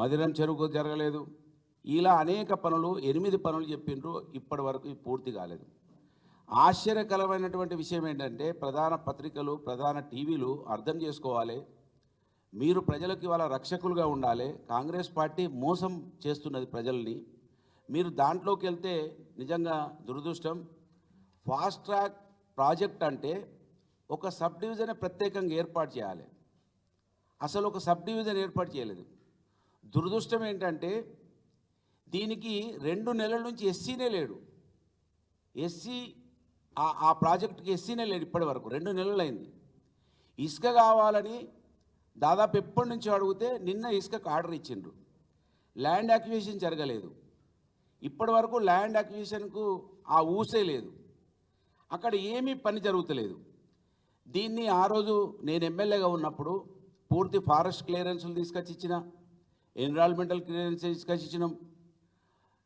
మదిరం చెరుకు జరగలేదు. ఇలా అనేక పనులు 8 పనులు చెప్పిండ్రు, ఇప్పటి వరకు పూర్తి కాలేదు. ఆశ్చర్యకరమైనటువంటి విషయం ఏంటంటే ప్రధాన పత్రికలు, ప్రధాన టీవీలు అర్థం చేసుకోవాలి. మీరు ప్రజలకు ఇవాళ రక్షకులుగా ఉండాలి. కాంగ్రెస్ పార్టీ మోసం చేస్తున్నది ప్రజల్ని. మీరు దాంట్లోకి వెళ్తే నిజంగా దురదృష్టం. ఫాస్ట్ ట్రాక్ ప్రాజెక్ట్ అంటే ఒక సబ్ డివిజన్ ప్రత్యేకంగా ఏర్పాటు చేయాలి. అసలు ఒక సబ్ డివిజన్ ఏర్పాటు చేయలేదు. దురదృష్టం ఏంటంటే దీనికి 2 నెలల నుంచి ఎస్సీనే లేడు. ఎస్సీ ఆ ప్రాజెక్టుకి ఎస్సీనే లేడు ఇప్పటి వరకు. 2 నెలలు అయింది. ఇసుక కావాలని దాదాపు ఎప్పటి నుంచి అడిగితే నిన్న ఇసుకకు ఆర్డర్ ఇచ్చిండ్రు. ల్యాండ్ అక్విజిషన్ జరగలేదు. ఇప్పటి వరకు ల్యాండ్ అక్విజిషన్కు ఆ ఊసే లేదు. అక్కడ ఏమీ పని జరుగుతలేదు. దీన్ని ఆ రోజు నేను ఎమ్మెల్యేగా ఉన్నప్పుడు పూర్తి ఫారెస్ట్ క్లియరెన్స్లు తీసుకొచ్చి ఇచ్చిన, ఎన్విరాన్మెంటల్ క్లియరెన్స్ తీసుకొచ్చి ఇచ్చినాం,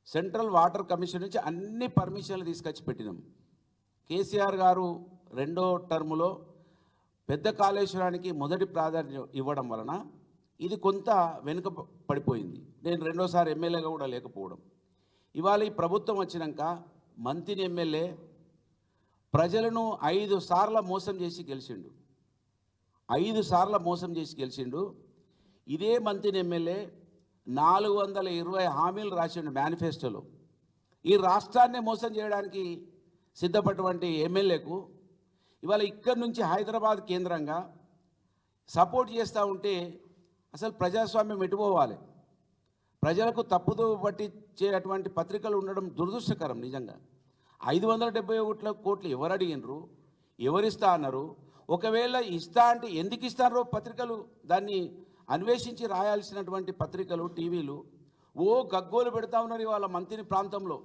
సెంట్రల్ వాటర్ కమిషన్ నుంచి అన్ని పర్మిషన్లు తీసుకొచ్చి పెట్టినాం. కేసీఆర్ గారు 2వ టర్ములో పెద్ద కాళేశ్వరానికి మొదటి ప్రాధాన్యం ఇవ్వడం వలన ఇది కొంత వెనుక పడిపోయింది. నేను 2వసారి ఎమ్మెల్యేగా కూడా లేకపోవడం. ఇవాళ ఈ ప్రభుత్వం వచ్చినాక మంత్రి ఎమ్మెల్యే ప్రజలను 5 సార్లు మోసం చేసి గెలిచిండు. 5 సార్లు మోసం చేసి గెలిచిండు. ఇదే మంత్రి ఎమ్మెల్యే 420 హామీలు రాసిండు మేనిఫెస్టోలో. ఈ రాష్ట్రాన్ని మోసం చేయడానికి సిద్ధపడినటువంటి ఎమ్మెల్యేకు ఇవాళ ఇక్కడి నుంచి హైదరాబాద్ కేంద్రంగా సపోర్ట్ చేస్తూ ఉంటే అసలు ప్రజాస్వామ్యం ఎటుపోవాలి? ప్రజలకు తప్పుదో పట్టించేటువంటి పత్రికలు ఉండడం దురదృష్టకరం. నిజంగా 571 కోట్లు ఎవరు అడిగినరు? ఎవరిస్తా అన్నారు? ఒకవేళ ఇస్తా అంటే ఎందుకు ఇస్తారో పత్రికలు దాన్ని అన్వేషించి రాయాల్సినటువంటి పత్రికలు, టీవీలు గగ్గోలు పెడతా ఉన్నారు. ఇవాళ మంత్రి ప్రాంతంలో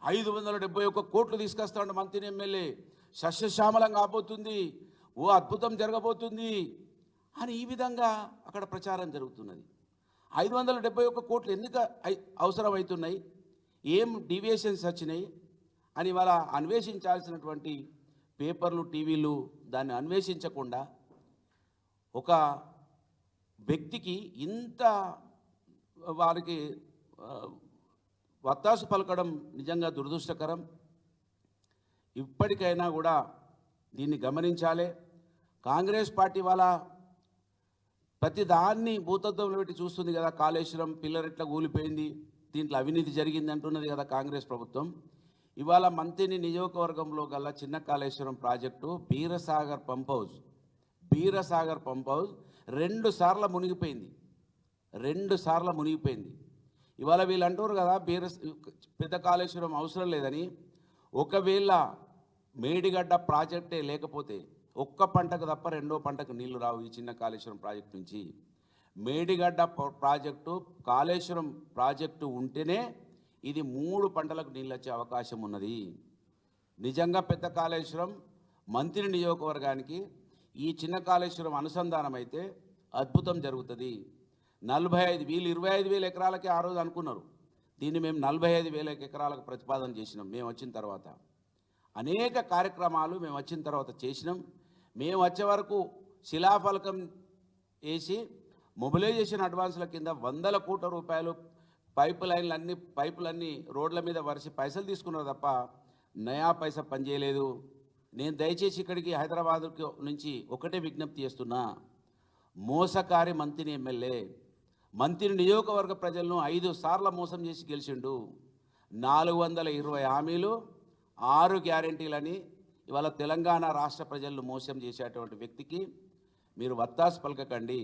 571 కోట్లు తీసుకొస్తా మంత్రి ఎమ్మెల్యే, సస్యశ్యామలం కాబోతుంది, అద్భుతం జరగబోతుంది అని ఈ విధంగా అక్కడ ప్రచారం జరుగుతున్నది. 571 కోట్లు ఎందుకు అవసరమవుతున్నాయి, ఏం డీవియేషన్స్ వచ్చినాయి అని ఇవాళ అన్వేషించాల్సినటువంటి పేపర్లు, టీవీలు దాన్ని అన్వేషించకుండా ఒక వ్యక్తికి ఇంత వారికి వత్తాసు పలకడం నిజంగా దురదృష్టకరం. ఇప్పటికైనా కూడా దీన్ని గమనించాలి. కాంగ్రెస్ పార్టీ వాళ్ళ ప్రతి దాన్ని భూతత్వంలో పెట్టి చూస్తుంది కదా. కాళేశ్వరం పిల్లర్ ఎట్లా కూలిపోయింది, దీంట్లో అవినీతి జరిగింది అంటున్నది కదా కాంగ్రెస్ ప్రభుత్వం. ఇవాళ మంత్రిని నియోజకవర్గంలో గల చిన్న Kaleshwaram project Beerasagar pump house 2 సార్లు మునిగిపోయింది. 2 సార్లు మునిగిపోయింది. ఇవాళ వీళ్ళు అంటారు కదా పెద్ద కాళేశ్వరం అవసరం లేదని. ఒకవేళ మేడిగడ్డ ప్రాజెక్టే లేకపోతే ఒక్క పంటకు తప్ప 2వ పంటకు నీళ్లు రావు ఈ చిన్న కాళేశ్వరం ప్రాజెక్టు నుంచి. మేడిగడ్డ ప్రాజెక్టు, కాళేశ్వరం ప్రాజెక్టు ఉంటేనే ఇది 3 పంటలకు నీళ్ళు వచ్చే అవకాశం ఉన్నది. నిజంగా పెద్ద కాళేశ్వరం మంత్రి నియోజకవర్గానికి ఈ చిన్న కాళేశ్వరం అనుసంధానం అయితే అద్భుతం జరుగుతుంది. 25,000 ఎకరాలకే ఆ రోజు అనుకున్నారు. దీన్ని మేము 45,000 ఎకరాలకు ప్రతిపాదన చేసినాం. మేము వచ్చిన తర్వాత అనేక కార్యక్రమాలు మేము వచ్చిన తర్వాత చేసినాం. మేము వచ్చే వరకు శిలాఫలకం వేసి మొబిలైజేషన్ అడ్వాన్సుల కింద 100 కోట్ల రూపాయలు పైపులన్నీ రోడ్ల మీద వరిసి పైసలు తీసుకున్నారు తప్ప నయా పైసా పనిచేయలేదు. నేను దయచేసి ఇక్కడికి హైదరాబాద్ నుంచి ఒకటే విజ్ఞప్తి చేస్తున్నా. మోసకారి మంత్రి ఎమ్మెల్యే, మంత్రి నియోజకవర్గ ప్రజలను 5 సార్లు మోసం చేసి గెలిచిండు. 420 హామీలు, 6 గ్యారెంటీలని ఇవాళ తెలంగాణ రాష్ట్ర ప్రజలను మోసం చేసేటువంటి వ్యక్తికి మీరు వత్తాసు పలకకండి.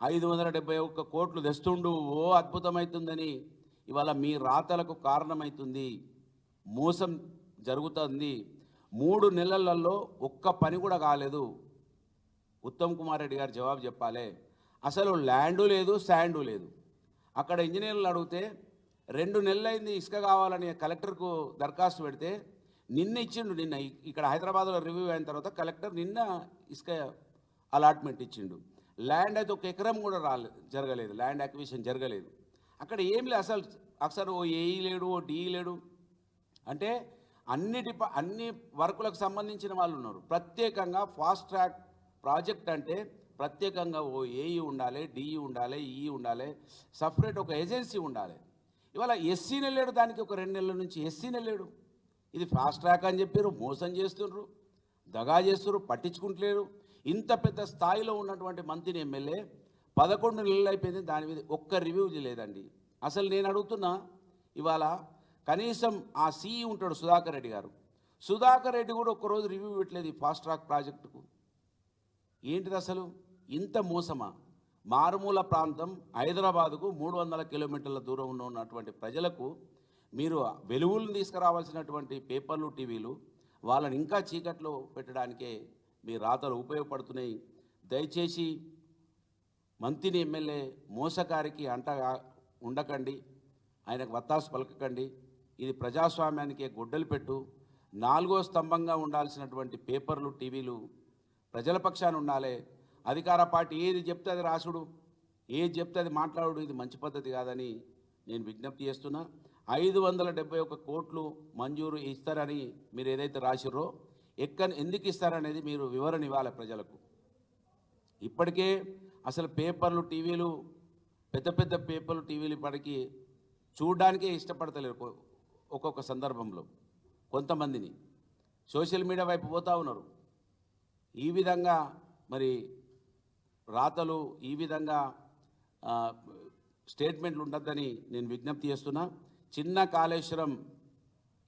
571 కోట్లు తెస్తుండు అద్భుతమవుతుందని ఇవాళ మీ రాతలకు కారణమవుతుంది. మోసం జరుగుతుంది. 3 నెలలలో ఒక్క పని కూడా కాలేదు. ఉత్తమ్ కుమార్ రెడ్డి గారు జవాబు చెప్పాలి. అసలు ల్యాండు లేదు, శాండు లేదు. అక్కడ ఇంజనీర్లు అడిగితే 2 నెలలైంది ఇసుక కావాలని కలెక్టర్కు దరఖాస్తు పెడితే నిన్న ఇచ్చిండు. నిన్న ఇక్కడ హైదరాబాద్లో రివ్యూ అయిన తర్వాత కలెక్టర్ నిన్న ఇసుక అలాట్మెంట్ ఇచ్చిండు. ల్యాండ్ అయితే 1 ఎకరం కూడా జరగలేదు, ల్యాండ్ అక్విజిషన్ జరగలేదు. అక్కడ ఏం లేదు అసలు ఓ ఏఈ లేడు, ఓ డిఈ లేడు. అంటే అన్ని వర్కులకు సంబంధించిన వాళ్ళు ఉన్నారు. ప్రత్యేకంగా ఫాస్ట్ ట్రాక్ ప్రాజెక్ట్ అంటే ప్రత్యేకంగా ఓ ఏఈ ఉండాలి, డిఈ ఉండాలి, ఈ ఉండాలి, సపరేట్ ఒక ఏజెన్సీ ఉండాలి. ఇవాళ ఎస్సీనే లేడు, దానికి ఒక 2 నెలల నుంచి ఎస్సీనే లేడు. ఇది ఫాస్ట్ ట్రాక్ అని చెప్పారు, మోసం చేస్తుండ్రు, దగా చేస్తున్నారు, పట్టించుకుంటలేరు. ఇంత పెద్ద స్థాయిలో ఉన్నటువంటి మంత్రిని ఎమ్మెల్యే 11 నెలలు అయిపోయింది, దాని మీద ఒక్క రివ్యూ లేదండి. అసలు నేను అడుగుతున్నా, ఇవాళ కనీసం ఆ సిఈ ఉంటాడు సుధాకర్ రెడ్డి గారు, సుధాకర్ రెడ్డి కూడా ఒక్కరోజు రివ్యూ పెట్టలేదు ఈ ఫాస్ట్ ట్రాక్ ప్రాజెక్టుకు. ఏంటిది అసలు? ఇంత మోసమా? మారుమూల ప్రాంతం హైదరాబాదుకు 300 కిలోమీటర్ల దూరంలో ఉన్నటువంటి ప్రజలకు మీరు వెలుగులను తీసుకురావాల్సినటువంటి పేపర్లు, టీవీలు వాళ్ళని ఇంకా చీకట్లో పెట్టడానికే మీ రాతలు ఉపయోగపడుతున్నాయి. దయచేసి మంత్రిని ఎమ్మెల్యే మోసకారికి అంటగా ఉండకండి, ఆయనకు వత్తాసు పలకకండి. ఇది ప్రజాస్వామ్యానికి గొడ్డలు పెట్టు. 4వ స్తంభంగా ఉండాల్సినటువంటి పేపర్లు, టీవీలు ప్రజల పక్షాన ఉండాలి. అధికార పార్టీ ఏది చెప్తే అది రాసుడు, ఏది చెప్తే అది మాట్లాడు, ఇది మంచి పద్ధతి కాదని నేను విజ్ఞప్తి చేస్తున్నా. 571 కోట్లు మంజూరు ఇస్తారని మీరు ఏదైతే రాసిర్రో, ఎందుకు ఇస్తారనేది మీరు వివరణ ఇవ్వాలి ప్రజలకు. ఇప్పటికే అసలు పేపర్లు, టీవీలు, పెద్ద పెద్ద పేపర్లు, టీవీలు ఇప్పటికీ చూడడానికే ఇష్టపడతలేరు. ఒక్కొక్క సందర్భంలో కొంతమందిని సోషల్ మీడియా వైపు పోతూ ఉన్నారు. ఈ విధంగా మరి రాతలు, ఈ విధంగా స్టేట్మెంట్లు ఉండద్దని నేను విజ్ఞప్తి చేస్తున్నా. చిన్న కాళేశ్వరం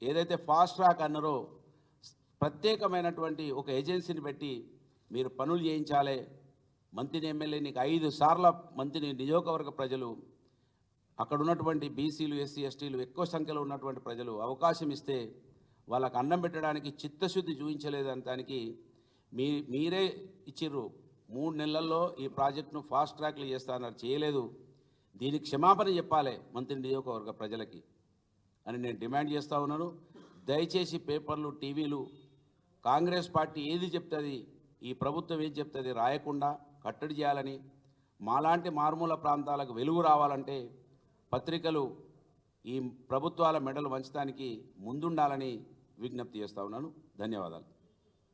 ఏదైతే ఫాస్ట్ ట్రాక్ అన్నారో, ప్రత్యేకమైనటువంటి ఒక ఏజెన్సీని పెట్టి మీరు పనులు చేయించాలి. మంత్రిని ఎమ్మెల్యే నీకు 5 సార్ల మంత్రిని నియోజకవర్గ ప్రజలు, అక్కడ ఉన్నటువంటి బీసీలు, ఎస్సీ, ఎస్టీలు, ఎక్కువ సంఖ్యలో ఉన్నటువంటి ప్రజలు అవకాశం ఇస్తే వాళ్ళకు అన్నం పెట్టడానికి చిత్తశుద్ధి చూపించలేదని దానికి మీరే ఇచ్చిర్రు. 3 నెలల్లో ఈ ప్రాజెక్టును ఫాస్ట్ ట్రాక్లు చేస్తానన్నారు, చేయలేదు. దీనికి క్షమాపణ చెప్పాలి మంత్రి నియోజకవర్గ ప్రజలకి అని నేను డిమాండ్ చేస్తూ ఉన్నాను. దయచేసి పేపర్లు, టీవీలు కాంగ్రెస్ పార్టీ ఏది చెప్తుంది, ఈ ప్రభుత్వం ఏది చెప్తుంది రాయకుండా కట్టడి చేయాలని, మాలాంటి మారుమూల ప్రాంతాలకు వెలుగు రావాలంటే పత్రికలు ఈ ప్రభుత్వాల మెడలు వంచడానికి ముందుండాలని విజ్ఞప్తి చేస్తూ ఉన్నాను. ధన్యవాదాలు.